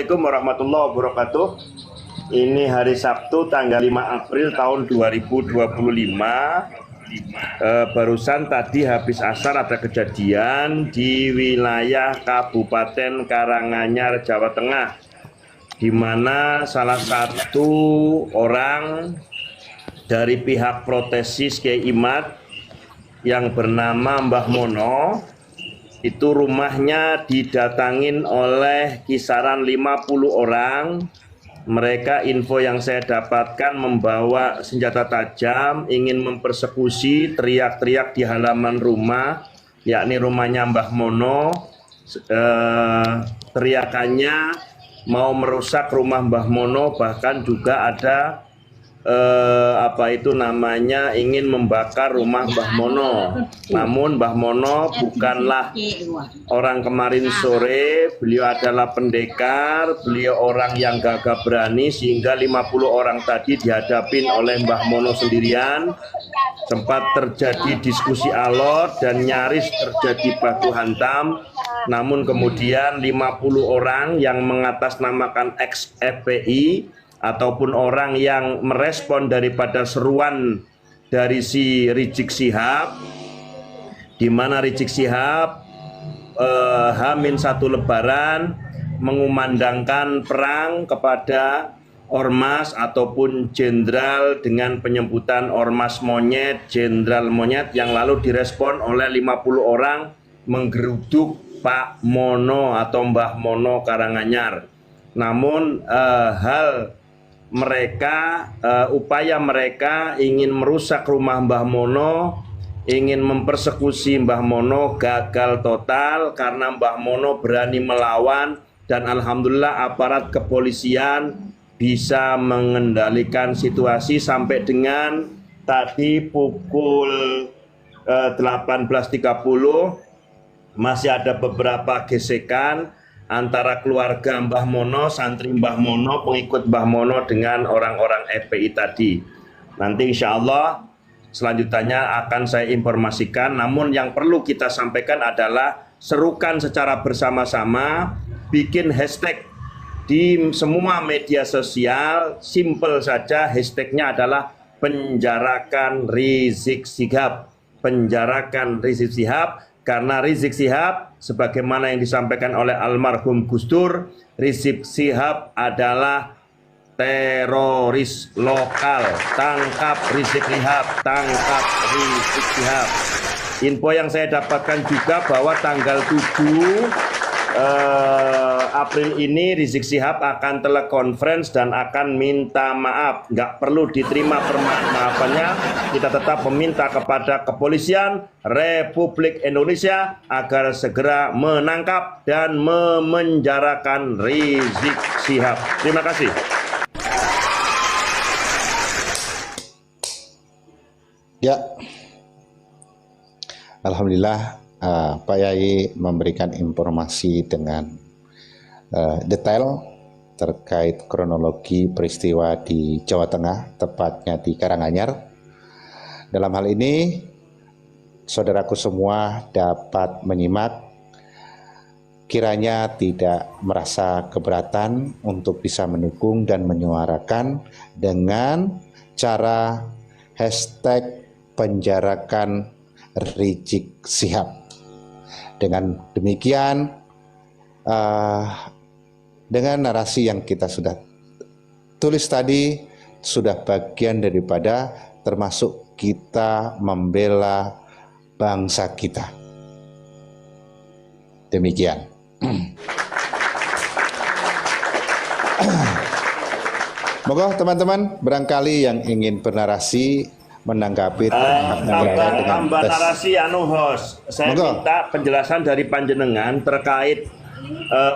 Assalamualaikum warahmatullahi wabarakatuh. Ini hari Sabtu tanggal 5 April tahun 2025. Barusan tadi habis asar ada kejadian di wilayah Kabupaten Karanganyar, Jawa Tengah, di mana salah satu orang dari pihak protesis Kiai Imad yang bernama Mbah Mono itu rumahnya didatangin oleh kisaran 50 orang. Mereka, info yang saya dapatkan, membawa senjata tajam, ingin mempersekusi, teriak-teriak di halaman rumah, yakni rumahnya Mbah Mono. Teriakannya mau merusak rumah Mbah Mono, bahkan juga ada ingin membakar rumah Mbah Mono. Namun Mbah Mono bukanlah orang kemarin sore, beliau adalah pendekar, beliau orang yang gagah berani, sehingga 50 orang tadi dihadapin oleh Mbah Mono sendirian. Sempat terjadi diskusi alot dan nyaris terjadi baku hantam. Namun kemudian 50 orang yang mengatasnamakan ex-FPI ataupun orang yang merespon daripada seruan dari si Rizik Syihab, di mana Rizik Syihab H-1 Lebaran mengumandangkan perang kepada ormas ataupun jenderal dengan penyebutan ormas monyet, jenderal monyet, yang lalu direspon oleh 50 orang menggeruduk Pak Mono atau Mbah Mono Karanganyar. Namun upaya mereka ingin merusak rumah Mbah Mono, ingin mempersekusi Mbah Mono, gagal total karena Mbah Mono berani melawan, dan alhamdulillah aparat kepolisian bisa mengendalikan situasi sampai dengan tadi pukul 18.30 masih ada beberapa gesekan antara keluarga Mbah Mono, santri Mbah Mono, pengikut Mbah Mono dengan orang-orang FPI tadi. Nanti insya Allah selanjutnya akan saya informasikan. Namun yang perlu kita sampaikan adalah serukan secara bersama-sama, bikin hashtag di semua media sosial, simple saja, hashtagnya adalah penjarakan Rizik Syihab. Penjarakan Rizik Syihab. Karena Rizik Syihab, sebagaimana yang disampaikan oleh almarhum Gus Dur, Rizik Syihab adalah teroris lokal. Tangkap Rizik Syihab, tangkap Rizik Syihab. Info yang saya dapatkan juga bahwa tanggal 7 April ini Rizik Syihab akan telekonferensi dan akan minta maaf. Nggak perlu diterima permaafannya. Kita tetap meminta kepada kepolisian Republik Indonesia agar segera menangkap dan memenjarakan Rizik Syihab. Terima kasih. Ya, alhamdulillah Pak Yai memberikan informasi dengan detail terkait kronologi peristiwa di Jawa Tengah, tepatnya di Karanganyar. Dalam hal ini, saudaraku semua dapat menyimak, kiranya tidak merasa keberatan untuk bisa mendukung dan menyuarakan dengan cara hashtag penjarakan Rizik Syihab. Dengan demikian, dengan narasi yang kita sudah tulis tadi, sudah bagian daripada termasuk kita membela bangsa kita. Demikian. Moga teman-teman barangkali yang ingin bernarasi menanggapi tambah narasi host. Saya minta penjelasan dari panjenengan terkait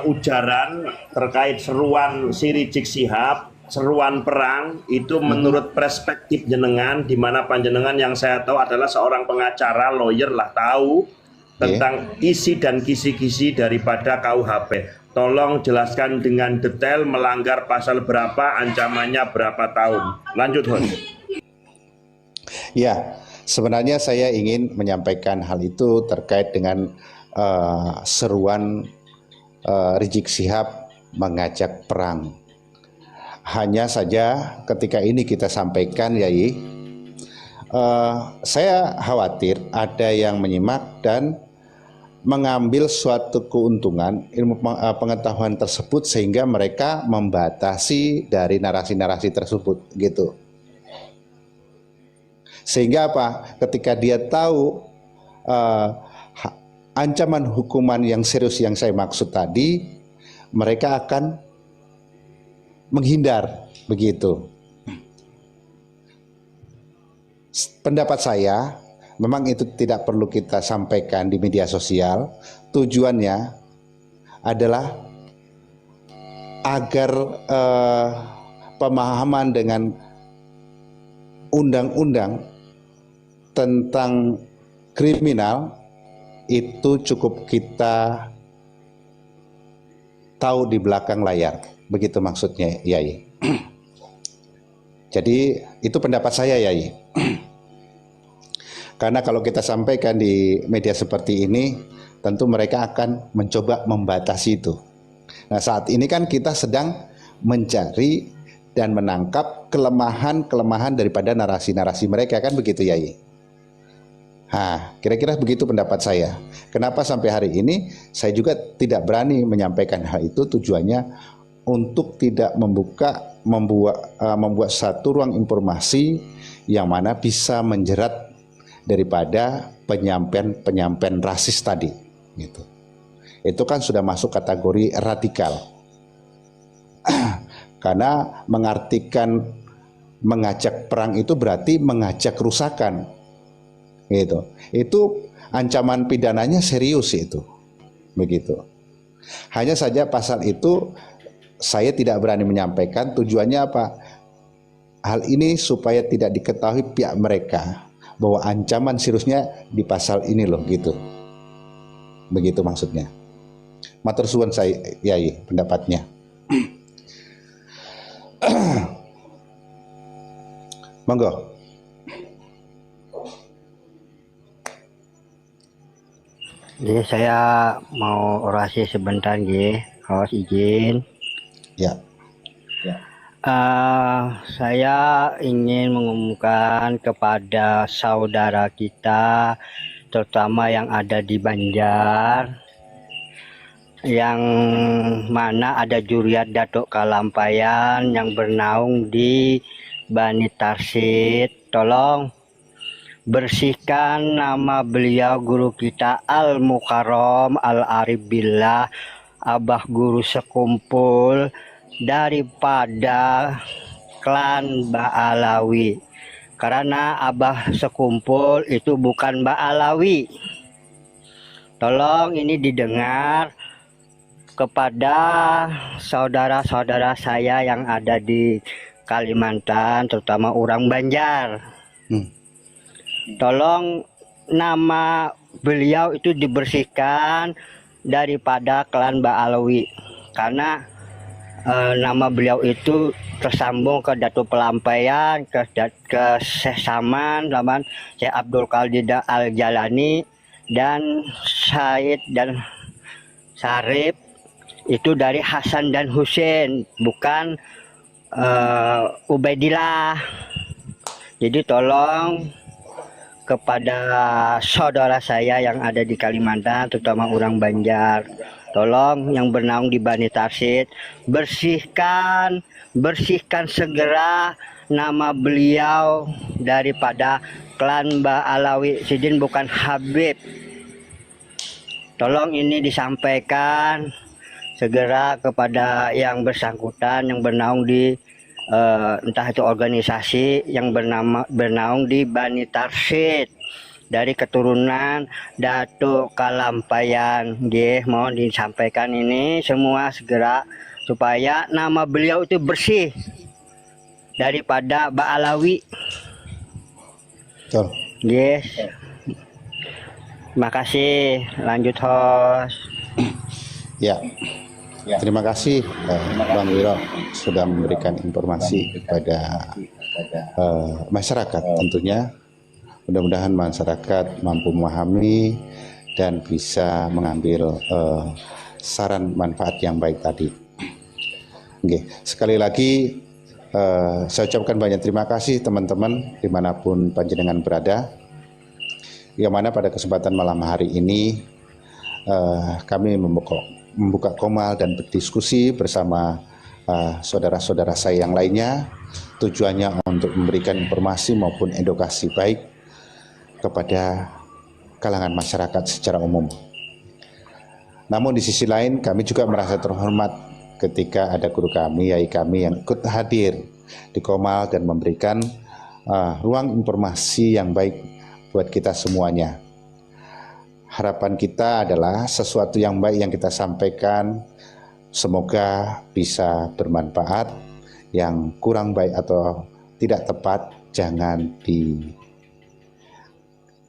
ujaran, terkait seruan si Rizik Syihab, seruan perang itu menurut perspektif jenengan, di mana panjenengan yang saya tahu adalah seorang pengacara, lawyer lah, tahu tentang isi dan kisi-kisi daripada KUHP. Tolong jelaskan dengan detail, melanggar pasal berapa, ancamannya berapa tahun. Lanjut, host. Ya, sebenarnya saya ingin menyampaikan hal itu terkait dengan seruan Rizik Syihab mengajak perang. Hanya saja ketika ini kita sampaikan, Yai, saya khawatir ada yang menyimak dan mengambil suatu keuntungan ilmu pengetahuan tersebut sehingga mereka membatasi dari narasi-narasi tersebut gitu. Sehingga apa? Ketika dia tahu ancaman hukuman yang serius yang saya maksud tadi, mereka akan menghindar begitu. Pendapat saya, memang itu tidak perlu kita sampaikan di media sosial. Tujuannya adalah agar pemahaman dengan undang-undang tentang kriminal itu cukup kita tahu di belakang layar. Begitu maksudnya, Yai. Jadi itu pendapat saya, Yai. Karena kalau kita sampaikan di media seperti ini, tentu mereka akan mencoba membatasi itu. Nah, saat ini kan kita sedang mencari dan menangkap kelemahan-kelemahan daripada narasi-narasi mereka, kan begitu, Yai? Nah, kira-kira begitu pendapat saya. Kenapa sampai hari ini saya juga tidak berani menyampaikan hal itu, tujuannya untuk tidak membuat satu ruang informasi yang mana bisa menjerat daripada penyampaian rasis tadi gitu. Itu kan sudah masuk kategori radikal. Karena mengartikan mengajak perang itu berarti mengajak kerusakan gitu. Itu ancaman pidananya serius itu begitu. Hanya saja pasal itu saya tidak berani menyampaikan, tujuannya apa? Hal ini supaya tidak diketahui pihak mereka bahwa ancaman seriusnya di pasal ini loh gitu. Begitu maksudnya. Matur suwun saya, Yai, pendapatnya. Monggo. Jadi saya mau orasi sebentar, kalau izin. Ya. Saya ingin mengumumkan kepada saudara kita, terutama yang ada di Banjar, yang mana ada Juriat Datuk Kalampayan yang bernaung di Bani Tarsid. Tolong bersihkan nama beliau guru kita Al-Mukarram Al-Arif Billah, Abah Guru Sekumpul, daripada klan Ba'alawi. Karena Abah Sekumpul itu bukan Ba'alawi. Tolong ini didengar kepada saudara-saudara saya yang ada di Kalimantan, terutama orang Banjar. Tolong nama beliau itu dibersihkan daripada klan Ba'alawi. Karena nama beliau itu tersambung ke Datuk Pelampaian, ke Syekh Saman, Syekh Abdul Qadir Al-Jalani, dan Said dan Sarip itu dari Hasan dan Husain, bukan Ubaidillah. Jadi tolong kepada saudara saya yang ada di Kalimantan, terutama orang Banjar, tolong yang bernaung di Bani Tarsid, bersihkan segera nama beliau daripada klan Ba'alawi. Sidin bukan Habib. Tolong ini disampaikan segera kepada yang bersangkutan yang bernaung di entah itu organisasi yang bernaung di Bani Tarsid dari keturunan Datuk Kalampayan. Mohon disampaikan ini semua segera supaya nama beliau itu bersih daripada Ba'alawi. Yes. Terima kasih. Lanjut, host. Ya. Terima kasih Bang Wiro sudah memberikan informasi kepada masyarakat tentunya. Mudah-mudahan masyarakat mampu memahami dan bisa mengambil saran manfaat yang baik tadi. Oke, sekali lagi saya ucapkan banyak terima kasih teman-teman dimanapun panjenengan berada. Yang mana pada kesempatan malam hari ini kami membuka komal dan berdiskusi bersama saudara-saudara saya yang lainnya. Tujuannya untuk memberikan informasi maupun edukasi baik kepada kalangan masyarakat secara umum. Namun di sisi lain kami juga merasa terhormat ketika ada guru kami, yai kami yang ikut hadir di komal dan memberikan ruang informasi yang baik buat kita semuanya. Harapan kita adalah sesuatu yang baik yang kita sampaikan semoga bisa bermanfaat, yang kurang baik atau tidak tepat jangan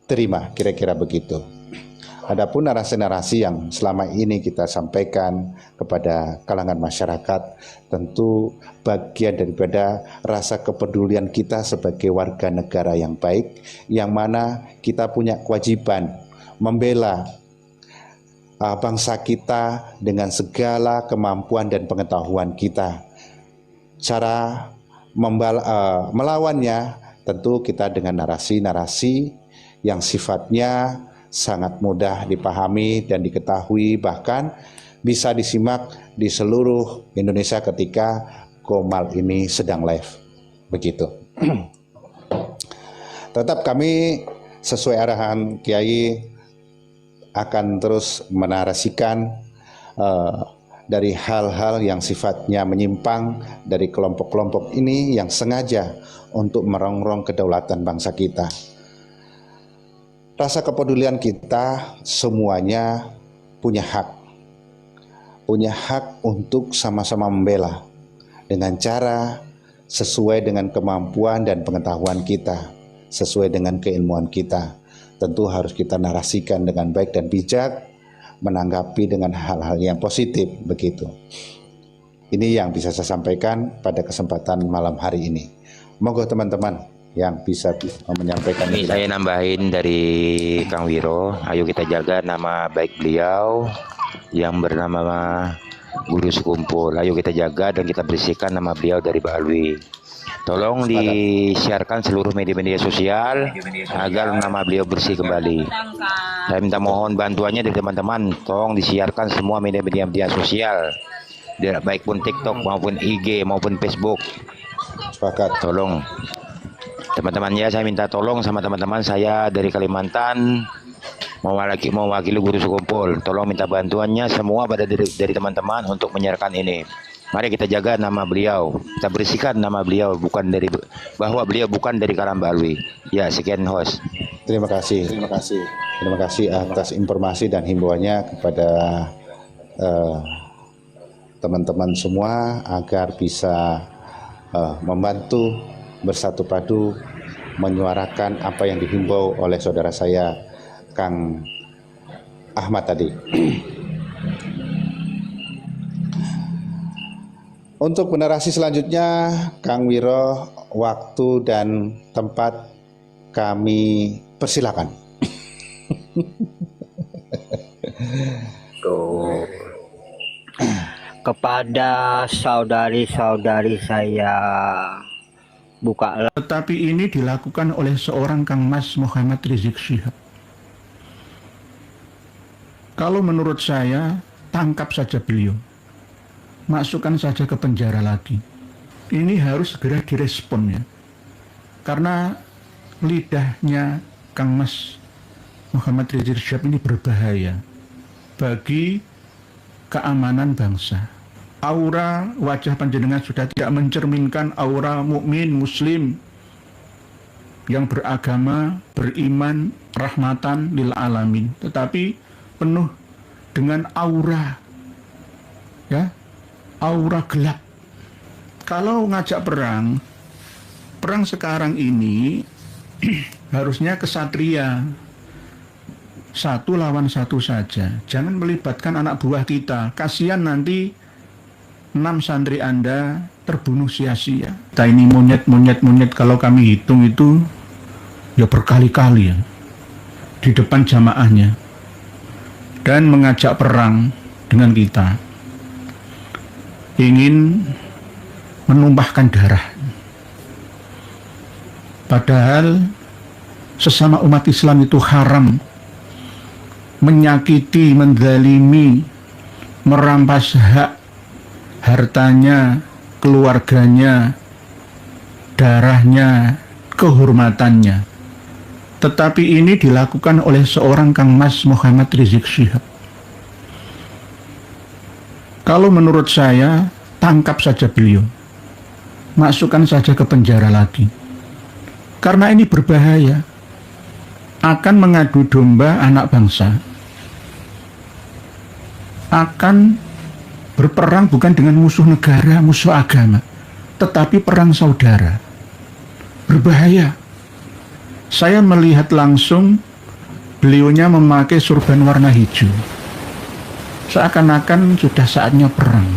diterima, kira-kira begitu. Adapun narasi-narasi yang selama ini kita sampaikan kepada kalangan masyarakat tentu bagian daripada rasa kepedulian kita sebagai warga negara yang baik, yang mana kita punya kewajiban membela bangsa kita dengan segala kemampuan dan pengetahuan kita. Cara melawannya tentu kita dengan narasi-narasi yang sifatnya sangat mudah dipahami dan diketahui, bahkan bisa disimak di seluruh Indonesia ketika komal ini sedang live. Begitu. Tetap kami sesuai arahan Kiai akan terus menarasikan dari hal-hal yang sifatnya menyimpang dari kelompok-kelompok ini yang sengaja untuk merongrong kedaulatan bangsa kita. Rasa kepedulian kita semuanya punya hak untuk sama-sama membela dengan cara sesuai dengan kemampuan dan pengetahuan kita, sesuai dengan keilmuan kita. Tentu harus kita narasikan dengan baik dan bijak, menanggapi dengan hal-hal yang positif, begitu. Ini yang bisa saya sampaikan pada kesempatan malam hari ini. Monggo teman-teman yang bisa menyampaikan. Ini saya nambahin dari Kang Wiro. Ayo kita jaga nama baik beliau yang bernama Guru Sekumpul. Ayo kita jaga dan kita bersihkan nama beliau dari Mbak Alwi. Tolong disiarkan seluruh media-media sosial agar nama beliau bersih kembali. Saya minta mohon bantuannya dari teman-teman. Tolong disiarkan semua media-media sosial, baik pun TikTok maupun IG maupun Facebook. Sepakat. Tolong teman-temannya, saya minta tolong sama teman-teman saya dari Kalimantan mewakili Guru Sekumpul. Tolong minta bantuannya semua pada dari teman-teman untuk menyiarkan ini. Mari kita jaga nama beliau, kita bersihkan nama beliau, bahwa beliau bukan dari kalangan Mbak Alwi. Ya, sekian host. Terima kasih atas informasi dan himbauannya kepada teman-teman semua agar bisa membantu bersatu padu menyuarakan apa yang dihimbau oleh saudara saya Kang Ahmad tadi. Untuk narasi selanjutnya, Kang Wiro, waktu dan tempat kami persilakan. Kepada saudari-saudari saya buka. Tetapi ini dilakukan oleh seorang Kang Mas Muhammad Rizik Syihab. Kalau menurut saya, tangkap saja beliau. Masukkan saja ke penjara lagi. Ini harus segera direspon ya. Karena lidahnya Kang Mas Muhammad Rizik Syihab ini berbahaya bagi keamanan bangsa. Aura wajah panjenengan sudah tidak mencerminkan aura mukmin muslim yang beragama, beriman, rahmatan lil alamin, tetapi penuh dengan aura aura gelap. Kalau ngajak perang sekarang ini harusnya kesatria, satu lawan satu saja, jangan melibatkan anak buah kita. Kasihan nanti 6 santri Anda terbunuh sia-sia. Kita ini monyet kalau kami hitung itu ya berkali-kali ya di depan jamaahnya dan mengajak perang dengan kita. ingin menumpahkan darah. Padahal sesama umat Islam itu haram menyakiti, menzalimi, merampas hak hartanya, keluarganya, darahnya, kehormatannya. Tetapi ini dilakukan oleh seorang Kang Mas Muhammad Rizik Syihab. Kalau menurut saya, tangkap saja beliau, masukkan saja ke penjara lagi, karena ini berbahaya, akan mengadu domba anak bangsa, akan berperang bukan dengan musuh negara, musuh agama, tetapi perang saudara. Berbahaya. Saya melihat langsung beliaunya memakai surban warna hijau, seakan-akan sudah saatnya perang.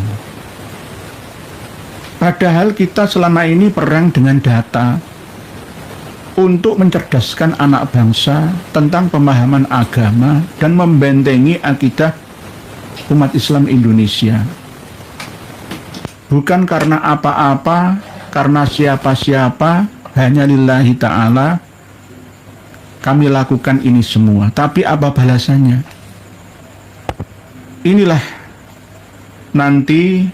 Padahal kita selama ini perang dengan data untuk mencerdaskan anak bangsa tentang pemahaman agama dan membentengi akidah umat Islam Indonesia. Bukan karena apa-apa, karena siapa-siapa, hanya lillahi ta'ala kami lakukan ini semua. Tapi apa balasannya? Inilah nanti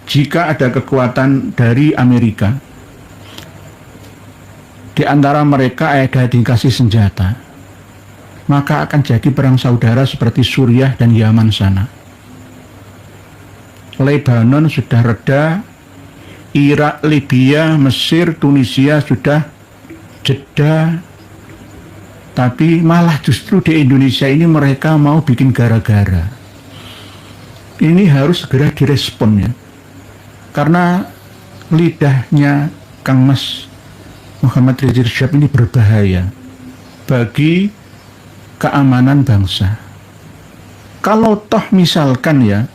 jika ada kekuatan dari Amerika, di antara mereka ada dikasih senjata, maka akan jadi perang saudara seperti Suriah dan Yaman sana. Lebanon sudah reda, Irak, Libya, Mesir, Tunisia sudah jeda, tapi malah justru di Indonesia ini mereka mau bikin gara-gara. Ini harus segera direspon ya, karena lidahnya Kang Mas Muhammad Rizik Syihab ini berbahaya bagi keamanan bangsa. Kalau toh misalkan ya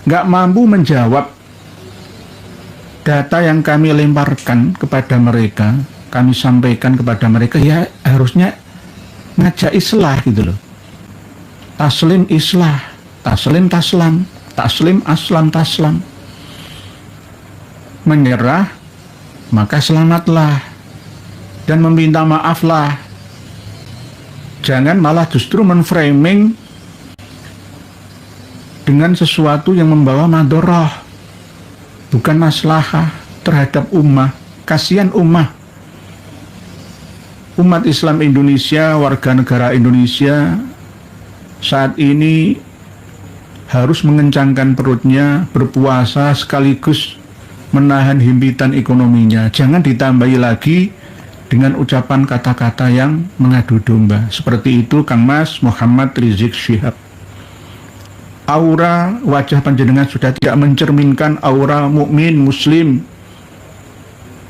nggak mampu menjawab data yang kami lemparkan kepada mereka, kami sampaikan kepada mereka, ya harusnya ngajak islah gitu loh. Taslim islah, taslim taslam, taslim aslam taslam. Menyerah maka selamatlah dan meminta maaflah. Jangan malah justru menframing dengan sesuatu yang membawa madharah, bukan maslahah terhadap ummah. Kasihan ummah. Umat Islam Indonesia, warga negara Indonesia saat ini harus mengencangkan perutnya, berpuasa sekaligus menahan himpitan ekonominya. Jangan ditambahi lagi dengan ucapan kata-kata yang mengadu domba. Seperti itu Kang Mas Muhammad Rizik Syihab. Aura wajah panjenengan sudah tidak mencerminkan aura mukmin muslim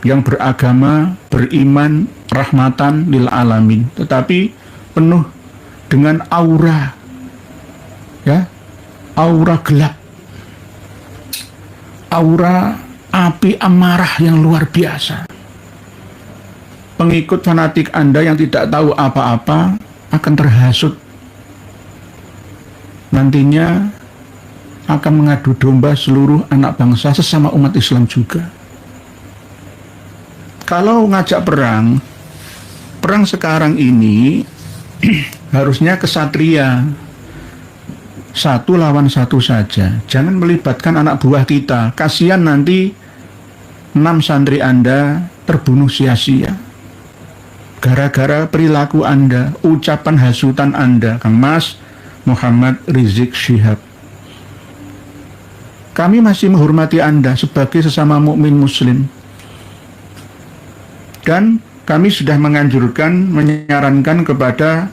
yang beragama, beriman, rahmatan lil alamin, tetapi penuh dengan aura ya, aura gelap, aura api amarah yang luar biasa. Pengikut fanatik Anda yang tidak tahu apa-apa akan terhasut. Nantinya akan mengadu domba seluruh anak bangsa sesama umat Islam juga. Kalau ngajak perang, perang sekarang ini harusnya kesatria, satu lawan satu saja. Jangan melibatkan anak buah kita. Kasihan nanti 6 santri Anda terbunuh sia-sia gara-gara perilaku Anda, ucapan hasutan Anda, Kang Mas Muhammad Rizik Syihab. Kami masih menghormati Anda sebagai sesama mukmin muslim, dan kami sudah menganjurkan, menyarankan kepada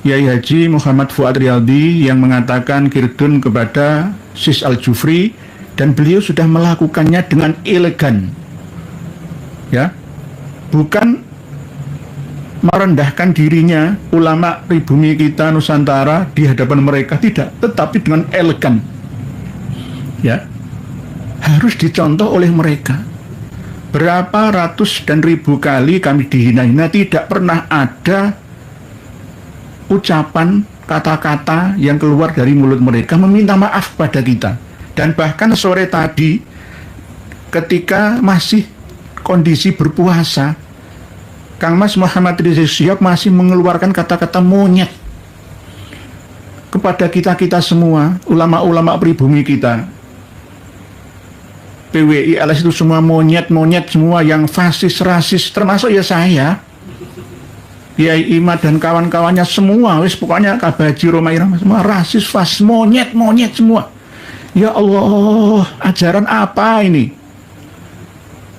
Yai Haji Muhammad Fuad Riyadi yang mengatakan kirdun kepada Sis Al-Jufri, dan beliau sudah melakukannya dengan elegan ya, bukan merendahkan dirinya ulama pribumi kita Nusantara di hadapan mereka, tidak, tetapi dengan elegan ya, harus dicontoh oleh mereka. Berapa ratus dan ribu kali kami dihina-hina, tidak pernah ada ucapan kata-kata yang keluar dari mulut mereka meminta maaf pada kita. Dan bahkan sore tadi ketika masih kondisi berpuasa, Kang Mas Muhammad Rizik Syihab masih mengeluarkan kata-kata monyet kepada kita-kita semua, ulama-ulama pribumi kita. PWI, LS itu semua monyet-monyet semua yang fasis, rasis, termasuk ya saya, Kiai Imad dan kawan-kawannya semua, wis pokoknya Kabaji Roma Irama semua rasis, fasis, monyet-monyet semua. Ya Allah, ajaran apa ini?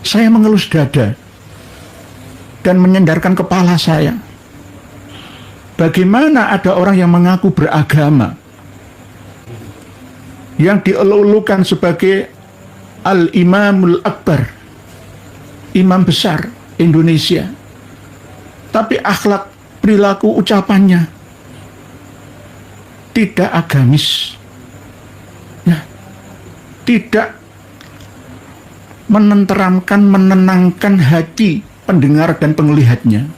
Saya mengelus dada dan menyendarkan kepala saya. Bagaimana ada orang yang mengaku beragama, yang dielulukan sebagai Al-Imamul Akbar, imam besar Indonesia, tapi akhlak, perilaku, ucapannya tidak agamis, ya, tidak menenteramkan, menenangkan hati pendengar dan penglihatnya.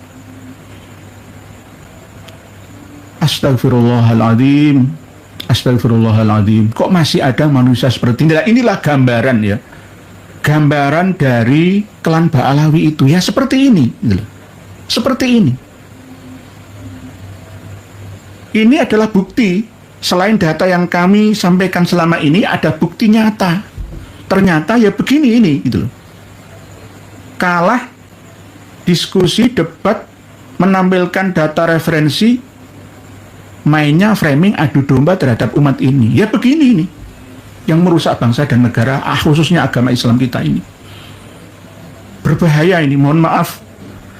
Astagfirullahaladzim, astagfirullahaladzim. Kok masih ada manusia seperti ini? Nah, inilah gambaran, ya, gambaran dari klan Ba'alawi itu, ya, seperti ini, seperti ini. Ini adalah bukti. Selain data yang kami sampaikan selama ini, ada bukti nyata. Ternyata ya begini ini, gitu loh. Kalah diskusi, debat, menampilkan data referensi, mainnya framing adu domba terhadap umat ini. Ya begini ini yang merusak bangsa dan negara, khususnya agama Islam kita ini. Berbahaya ini, mohon maaf.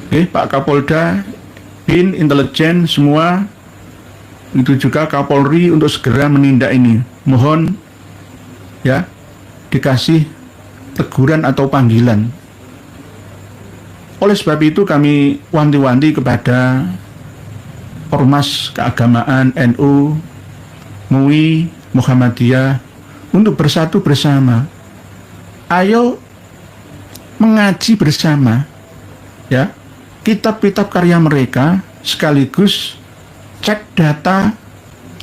Pak Kapolda, BIN, intelijen, semua, itu juga Kapolri untuk segera menindak ini. Mohon ya dikasih teguran atau panggilan. Oleh sebab itu kami wanti-wanti kepada Ormas Keagamaan NU, MUI, Muhammadiyah untuk bersatu bersama. Ayo mengaji bersama, ya, kitab-kitab karya mereka, sekaligus cek data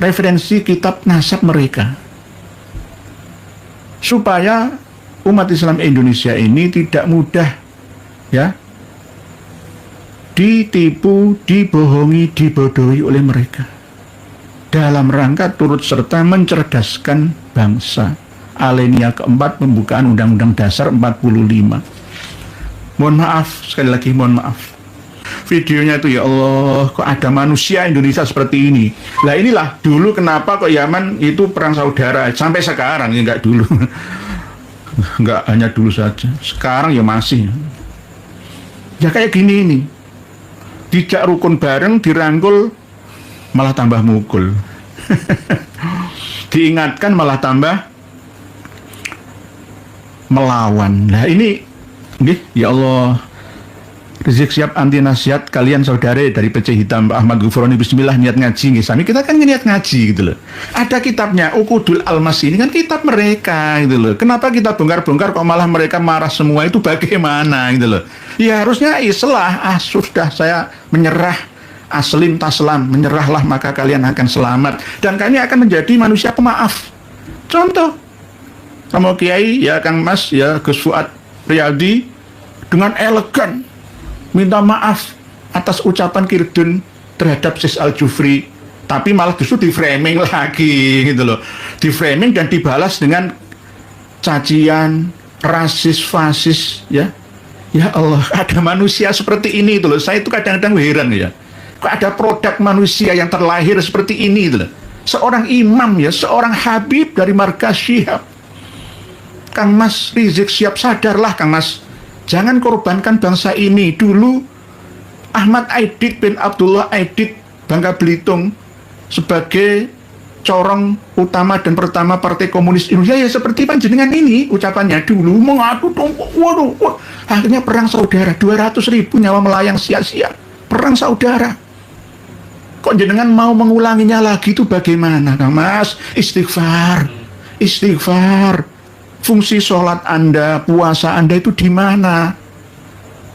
referensi kitab nasab mereka, supaya umat Islam Indonesia ini tidak mudah, ya, ditipu, dibohongi, dibodohi oleh mereka, dalam rangka turut serta mencerdaskan bangsa. Alinea keempat pembukaan Undang-Undang Dasar 45. Mohon maaf, sekali lagi mohon maaf. Videonya itu, ya Allah, kok ada manusia Indonesia seperti ini. Lah inilah dulu kenapa kok Yaman itu perang saudara sampai sekarang, ya enggak dulu. Enggak hanya dulu saja, sekarang ya masih. Ya kayak gini ini. Dijak rukun bareng, dirangkul malah tambah mukul. Diingatkan malah tambah melawan. Nah ini, ya Allah, Rizik Syihab anti nasihat kalian saudara dari PC Hitam, Pak Ahmad Ghufroni, bismillah niat ngaji. Sami kita kan niat ngaji gitu loh. Ada kitabnya, Uqudul Almas, ini kan kitab mereka gitu loh. Kenapa kita bongkar-bongkar kok malah mereka marah semua, itu bagaimana gitu loh. Ya harusnya islah, sudah saya menyerah, aslim taslam, menyerahlah maka kalian akan selamat. Dan kami akan menjadi manusia pemaaf. Contoh, sama Kiai, ya Kang Mas, ya Gus Fuad Riyadi, dengan elegan minta maaf atas ucapan Kirdun terhadap Sis Al-Jufri, tapi malah justru di-framing lagi gitu loh. Di-framing dan dibalas dengan cacian, rasis, fasis, ya. Ya Allah, ada manusia seperti ini itu loh. Saya itu kadang-kadang heran ya. Kok ada produk manusia yang terlahir seperti ini itu loh. Seorang imam ya, seorang habib dari markas Syihab. Kang Mas Rizik Syihab, sadarlah Kang Mas. Jangan korbankan bangsa ini. Dulu Ahmad Aidit bin Abdullah Aidit Bangka Belitung sebagai corong utama dan pertama Partai Komunis Indonesia, ya seperti panjenengan ini ucapannya dulu mengaku waduh, akhirnya perang saudara, 200.000 nyawa melayang sia-sia, perang saudara. Kok jenengan mau mengulanginya lagi, itu bagaimana Kang Mas? Istighfar, istighfar. Fungsi sholat Anda, puasa Anda itu di mana?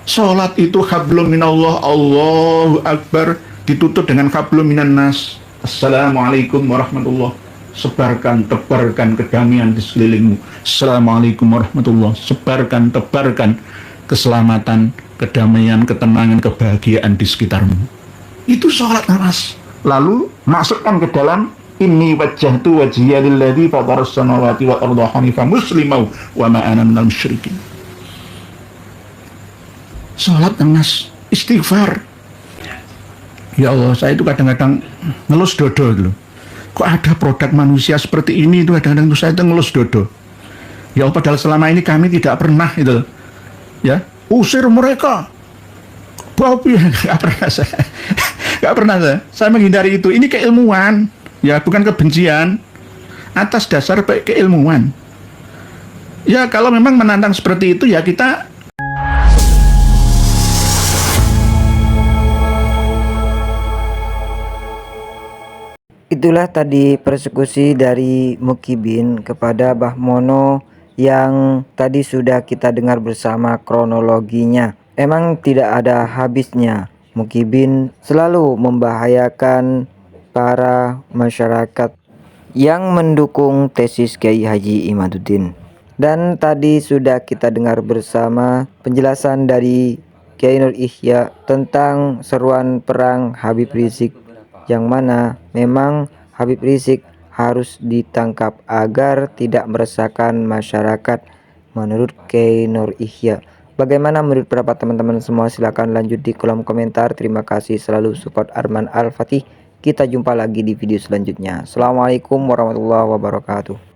Sholat itu hablum minallah, Allahu Akbar, ditutup dengan hablum minan nas. Assalamualaikum warahmatullahi sebarkan, tebarkan kedamaian di sekelilingmu. Assalamualaikum warahmatullahi wabarakatuh. Sebarkan, tebarkan keselamatan, kedamaian, ketenangan, kebahagiaan di sekitarmu. Itu sholat mas. Lalu masukkan ke dalam inni wajjahtu wajhiya lilladzi fataras samawati wal arda hanifan musliman wa ma ana minal musyrikin. Sholat mas, istighfar. Ya Allah, saya itu kadang-kadang ngelus dodo gitu. Kok ada produk manusia seperti ini itu kadang-kadang saya itu ngelus dodo. Ya Allah, padahal selama ini kami tidak pernah itu, ya, usir mereka. Babi nggak pernah saya, nggak pernah saya menghindari itu. Ini keilmuan, ya bukan kebencian, atas dasar baik keilmuan. Ya kalau memang menantang seperti itu ya kita. Itulah tadi persekusi dari Mukibin kepada Mbah Mono yang tadi sudah kita dengar bersama kronologinya. Emang tidak ada habisnya. Mukibin selalu membahayakan para masyarakat yang mendukung tesis Kiai Haji Imaduddin. Dan tadi sudah kita dengar bersama penjelasan dari Kiai Nur Ihya tentang seruan perang Habib Rizik, yang mana memang Habib Rizik harus ditangkap agar tidak meresahkan masyarakat menurut Kiai Nur Ihya. Bagaimana menurut pendapat teman-teman semua? Silahkan lanjut di kolom komentar. Terima kasih selalu support Arman Al-Fatih. Kita jumpa lagi di video selanjutnya. Assalamualaikum warahmatullahi wabarakatuh.